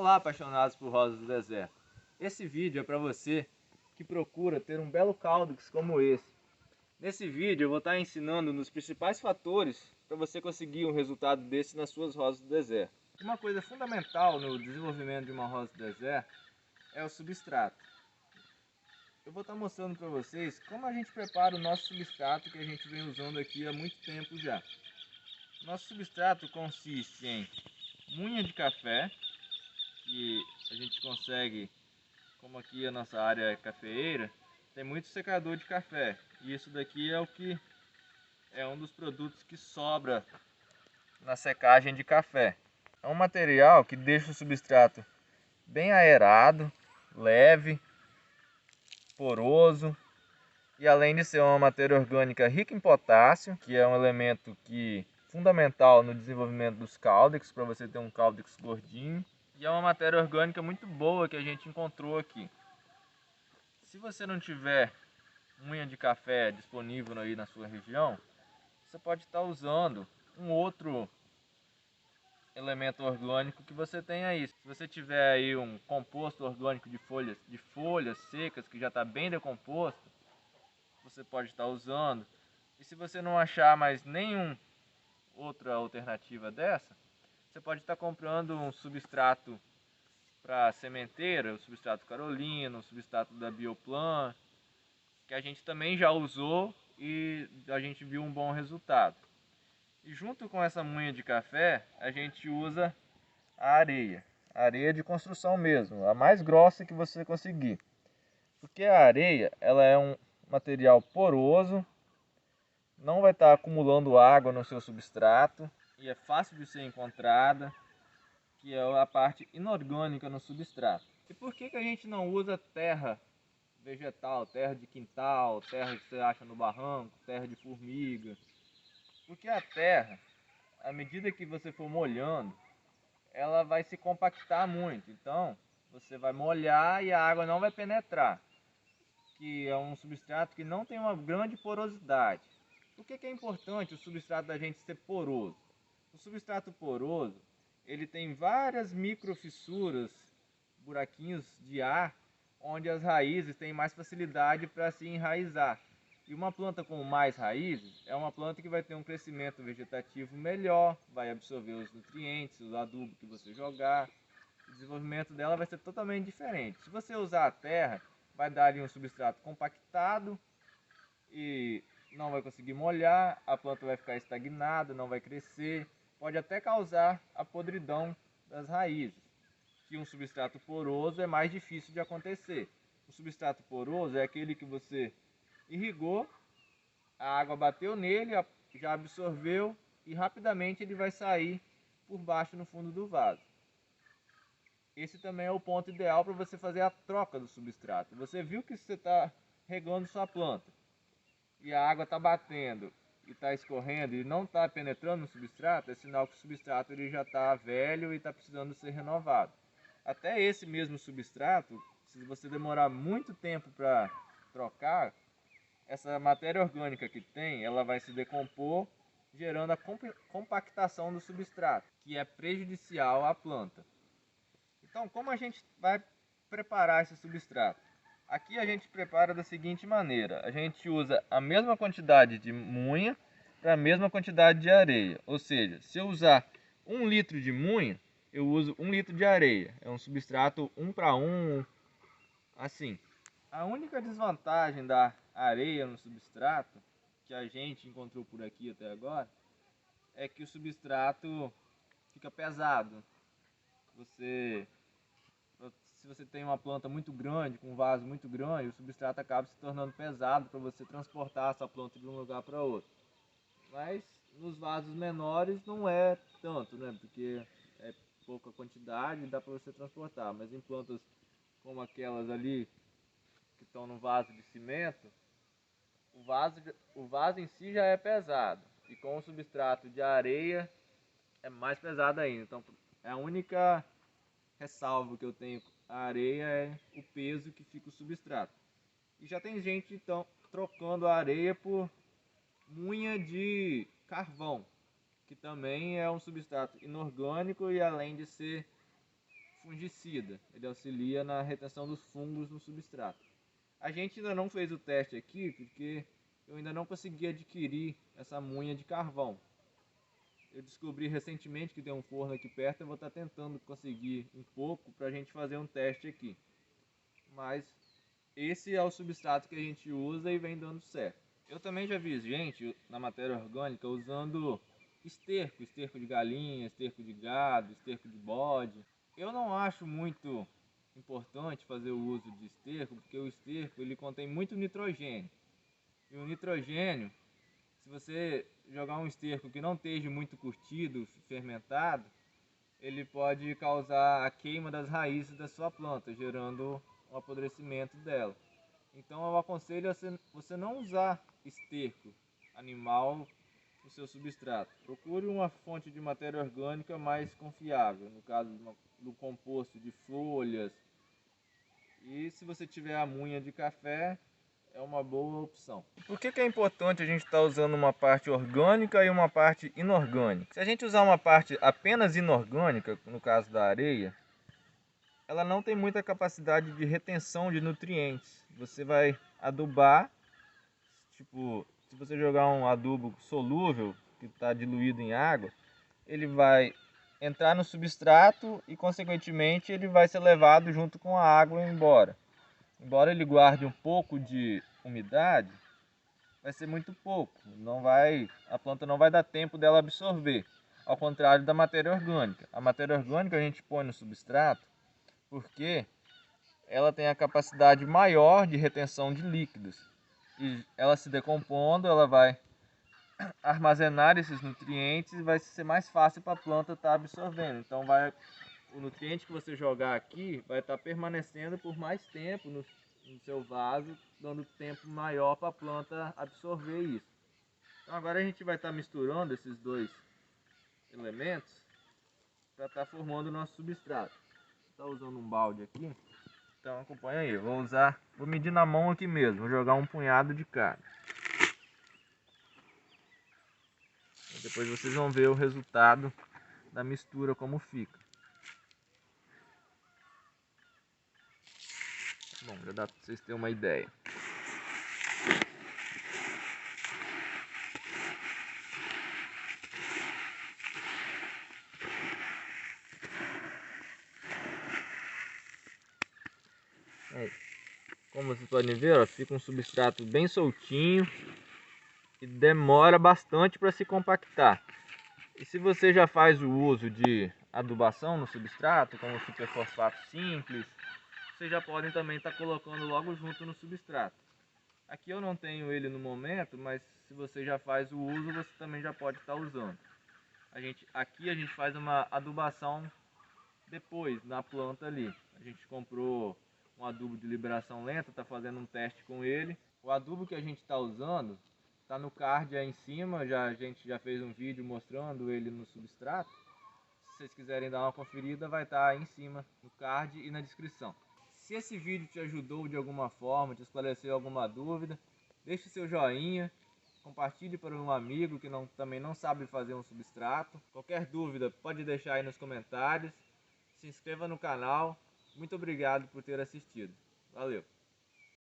Olá, apaixonados por rosas do deserto. Esse vídeo é para você que procura ter um belo cáudex como esse. Nesse vídeo eu vou estar ensinando nos principais fatores para você conseguir um resultado desse nas suas rosas do deserto. Uma coisa fundamental no desenvolvimento de uma rosa do deserto é o substrato. Eu vou estar mostrando para vocês como a gente prepara o nosso substrato que a gente vem usando aqui há muito tempo já. Nosso substrato consiste em munha de café, que a gente consegue, como aqui a nossa área é cafeeira, tem muito secador de café. E isso daqui é o que é um dos produtos que sobra na secagem de café. É um material que deixa o substrato bem aerado, leve, poroso. E além de ser uma matéria orgânica rica em potássio, que é um elemento fundamental no desenvolvimento dos cáudex, para você ter um cáudex gordinho. E é uma matéria orgânica muito boa que a gente encontrou aqui. Se você não tiver munha de café disponível aí na sua região, você pode estar usando um outro elemento orgânico que você tem aí. Se você tiver aí um composto orgânico de folhas secas que já está bem decomposto, você pode estar usando. E se você não achar mais nenhuma outra alternativa dessa, você pode estar comprando um substrato para sementeira, o substrato Carolina, o substrato da Bioplan, que a gente também já usou e a gente viu um bom resultado. E junto com essa munha de café, a gente usa a areia de construção mesmo, a mais grossa que você conseguir. Porque a areia, ela é um material poroso, não vai estar acumulando água no seu substrato e é fácil de ser encontrada, que é a parte inorgânica no substrato. E por que a gente não usa terra vegetal, terra de quintal, terra que você acha no barranco, terra de formiga? Porque a terra, à medida que você for molhando, ela vai se compactar muito. Então, você vai molhar e a água não vai penetrar, que é um substrato que não tem uma grande porosidade. Por que é importante o substrato da gente ser poroso? O substrato poroso, ele tem várias microfissuras, buraquinhos de ar, onde as raízes têm mais facilidade para se enraizar. E uma planta com mais raízes é uma planta que vai ter um crescimento vegetativo melhor, vai absorver os nutrientes, o adubo que você jogar. O desenvolvimento dela vai ser totalmente diferente. Se você usar a terra, vai dar ali um substrato compactado e não vai conseguir molhar, a planta vai ficar estagnada, não vai crescer, pode até causar a podridão das raízes, que um substrato poroso é mais difícil de acontecer. O substrato poroso é aquele que você irrigou, a água bateu nele, já absorveu e rapidamente ele vai sair por baixo no fundo do vaso. Esse também é o ponto ideal para você fazer a troca do substrato. Você viu que você está regando sua planta e a água está batendo e está escorrendo e não está penetrando no substrato, é sinal que o substrato ele já está velho e está precisando ser renovado. Até esse mesmo substrato, se você demorar muito tempo para trocar, essa matéria orgânica que tem, ela vai se decompor, gerando a compactação do substrato, que é prejudicial à planta. Então, como a gente vai preparar esse substrato? Aqui a gente prepara da seguinte maneira: a gente usa a mesma quantidade de munha para a mesma quantidade de areia. Ou seja, se eu usar 1 litro de munha, eu uso 1 litro de areia. É um substrato 1 para 1, assim. A única desvantagem da areia no substrato, que a gente encontrou por aqui até agora, é que o substrato fica pesado. Se você tem uma planta muito grande, com um vaso muito grande, o substrato acaba se tornando pesado para você transportar essa planta de um lugar para outro. Mas nos vasos menores não é tanto, né? Porque é pouca quantidade e dá para você transportar. Mas em plantas como aquelas ali, que estão no vaso de cimento, o vaso em si já é pesado. E com o substrato de areia é mais pesado ainda. Então é a única ressalva que eu tenho a areia é o peso que fica o substrato. E já tem gente então trocando a areia por munha de carvão, que também é um substrato inorgânico e além de ser fungicida, ele auxilia na retenção dos fungos no substrato. A gente ainda não fez o teste aqui porque eu ainda não consegui adquirir essa munha de carvão. Eu descobri recentemente que tem um forno aqui perto, eu vou estar tentando conseguir um pouco para a gente fazer um teste aqui. Mas esse é o substrato que a gente usa e vem dando certo. Eu também já vi gente na matéria orgânica usando esterco de galinha, esterco de gado, esterco de bode. Eu não acho muito importante fazer o uso de esterco, porque o esterco ele contém muito nitrogênio. E o nitrogênio, se você jogar um esterco que não esteja muito curtido, fermentado, ele pode causar a queima das raízes da sua planta, gerando um apodrecimento dela. Então eu aconselho você não usar esterco animal no seu substrato. Procure uma fonte de matéria orgânica mais confiável, no caso do composto de folhas. E se você tiver a munha de café, é uma boa opção. Por que é importante a gente estar usando uma parte orgânica e uma parte inorgânica? Se a gente usar uma parte apenas inorgânica, no caso da areia, ela não tem muita capacidade de retenção de nutrientes. Você vai adubar, tipo, se você jogar um adubo solúvel, que está diluído em água, ele vai entrar no substrato e, consequentemente, ele vai ser levado junto com a água embora. Embora ele guarde um pouco de umidade, vai ser muito pouco. A planta não vai dar tempo dela absorver. Ao contrário da matéria orgânica. A matéria orgânica a gente põe no substrato porque ela tem a capacidade maior de retenção de líquidos. E ela se decompondo, ela vai armazenar esses nutrientes e vai ser mais fácil para a planta estar absorvendo. Então o nutriente que você jogar aqui vai estar permanecendo por mais tempo no seu vaso, dando tempo maior para a planta absorver isso. Então agora a gente vai estar misturando esses dois elementos para estar formando o nosso substrato. Estou usando um balde aqui, então acompanha aí. Vou medir na mão aqui mesmo, vou jogar um punhado de cada. Depois vocês vão ver o resultado da mistura como fica. Bom, já dá para vocês terem uma ideia. Aí, como vocês podem ver, ó, fica um substrato bem soltinho e demora bastante para se compactar. E se você já faz o uso de adubação no substrato, como superfosfato simples, vocês já podem também estar colocando logo junto no substrato. Aqui eu não tenho ele no momento, mas se você já faz o uso, você também já pode estar usando. Aqui a gente faz uma adubação depois, na planta ali. A gente comprou um adubo de liberação lenta, está fazendo um teste com ele. O adubo que a gente está usando está no card aí em cima, a gente já fez um vídeo mostrando ele no substrato. Se vocês quiserem dar uma conferida, vai estar aí em cima no card e na descrição. Se esse vídeo te ajudou de alguma forma, te esclareceu alguma dúvida, deixe seu joinha, compartilhe para um amigo que também não sabe fazer um substrato. Qualquer dúvida pode deixar aí nos comentários. Se inscreva no canal. Muito obrigado por ter assistido. Valeu!